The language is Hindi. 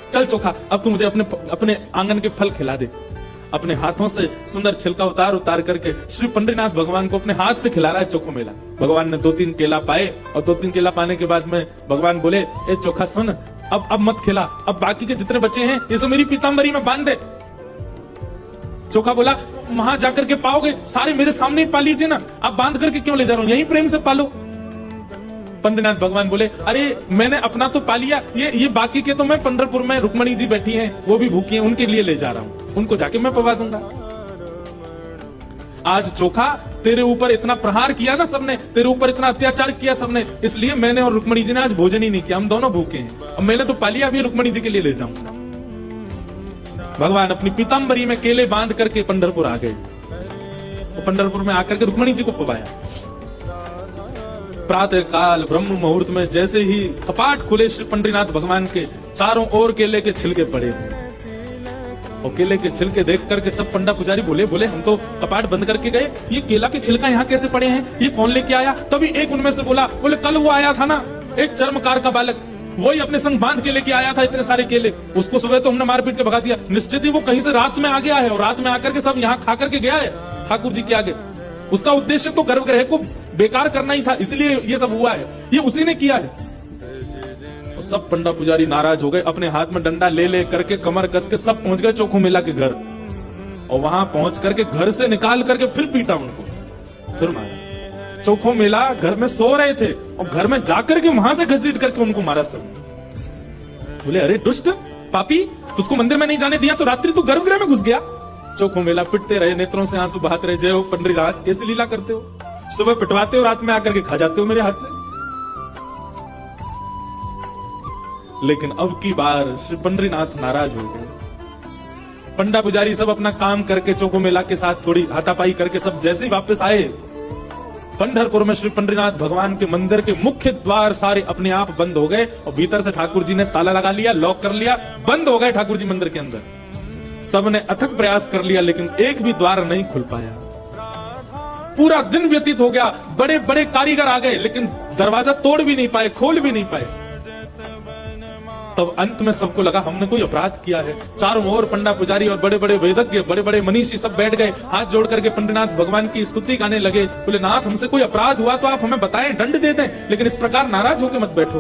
चल चोखा, अब तू मुझे अपने आंगन के फल खिला दे। अपने हाथों से सुंदर छिलका उतार करके श्री पंडरीनाथ भगवान को अपने हाथ से खिला रहा है चोखो मेला। भगवान ने 2-3 केला पाए और 2-3 केला पाने के बाद में भगवान बोले, ए चोखा सुन, अब मत खिला, अब बाकी के जितने बचे हैं ये सब मेरी पीताम्बरी में बांध दे। चोखा बोला, वहां जाकर के पाओगे, सारे मेरे सामने ही पा लीजिए ना, अब बांध करके क्यों ले जा रहा हूं, यही प्रेम से पालो। पंडरीनाथ भगवान बोले, अरे मैंने अपना तो पा लिया, ये बाकी के तो मैं पंढरपुर में रुक्मणी जी बैठी हैं, वो भी भूखी हैं, उनके लिए ले जा रहा हूं, उनको जाके मैं पवा दूंगा। आज चोखा तेरे ऊपर इतना प्रहार किया ना सबने, तेरे ऊपर इतना अत्याचार किया सबने, इसलिए मैंने और रुक्मणी जी ने आज भोजन ही नहीं किया, हम दोनों भूखे हैं। अब मैंने तो पा लिया, अभी रुक्मणी जी के लिए ले जाऊंगा। भगवान अपनी पीताम्बरी में केले बांध करके पंढरपुर आ गए। पंढरपुर में आकर के रुक्मणी जी को पवाया। प्रातः काल ब्रह्म मुहूर्त में जैसे ही कपाट खुले श्री पंडरीनाथ भगवान के, चारों ओर केले के छिलके पड़े थे। और केले के छिलके देख करके सब पंडा पुजारी बोले हम तो कपाट बंद करके गए, ये केला के छिलका यहाँ कैसे पड़े हैं, ये कौन लेके आया। तभी एक उनमें से बोले कल वो आया था ना, एक चर्मकार का बालक, वही अपने संग बांध के लेके आया था इतने सारे केले, उसको सुबह तो हमने मारपीट के भगा दिया, निश्चित ही वो कहीं से रात में आ गया है और रात में आकर के सब यहाँ खा करके गया है ठाकुर जी के आगे। उसका उद्देश्य तो गर्भगृह को बेकार करना ही था, इसलिए ये सब हुआ है, ये उसी ने किया है। तो सब पंडा पुजारी नाराज हो गए, अपने हाथ में डंडा ले करके कमर कस के सब पहुंच गए चोखो मेला के घर। और वहां पहुंच करके घर से निकाल करके फिर पीटा उनको, फिर मारा। चोखो मेला घर में सो रहे थे और घर में जाकर के वहां से घसीट करके उनको मारा सब। बोले, अरे दुष्ट पापी, तुझको मंदिर में नहीं जाने दिया तो रात्रि तू गर्भगृह में घुस गया। चोखो मेला पिटते रहे, नेत्रों से आंसू बहाते रहे, जय हो पंडरीनाथ, कैसी लीला करते हो, सुबह पिटवाते हो, रात में आकर के खा जाते हो मेरे हाथ से। लेकिन अब की बार श्री पंडरीनाथ नाराज हो गए। पंडा पुजारी सब अपना काम करके चोखो मेला के साथ थोड़ी हाथापाई करके सब जैसे ही वापस आए, पंढरपुर में श्री पंडरीनाथ भगवान के मंदिर के मुख्य द्वार सारे अपने आप बंद हो गए और भीतर से ठाकुर जी ने ताला लगा लिया, लॉक कर लिया, बंद हो गए ठाकुर जी मंदिर के अंदर। सबने अथक प्रयास कर लिया लेकिन एक भी द्वार नहीं खुल पाया। पूरा दिन व्यतीत हो गया, बड़े बड़े कारीगर आ गए लेकिन दरवाजा तोड़ भी नहीं पाए, खोल भी नहीं पाए। तब अंत में सबको लगा हमने कोई अपराध किया है। चारों ओर पंडा पुजारी और बड़े बड़े वेदज्ञ, बड़े बड़े मनीषी सब बैठ गए, हाथ जोड़ करके पंडरीनाथ भगवान की स्तुति गाने लगे। बोले, नाथ हमसे कोई अपराध हुआ तो आप हमें बताएं, दंड दे दें, लेकिन इस प्रकार नाराज होकर मत बैठो।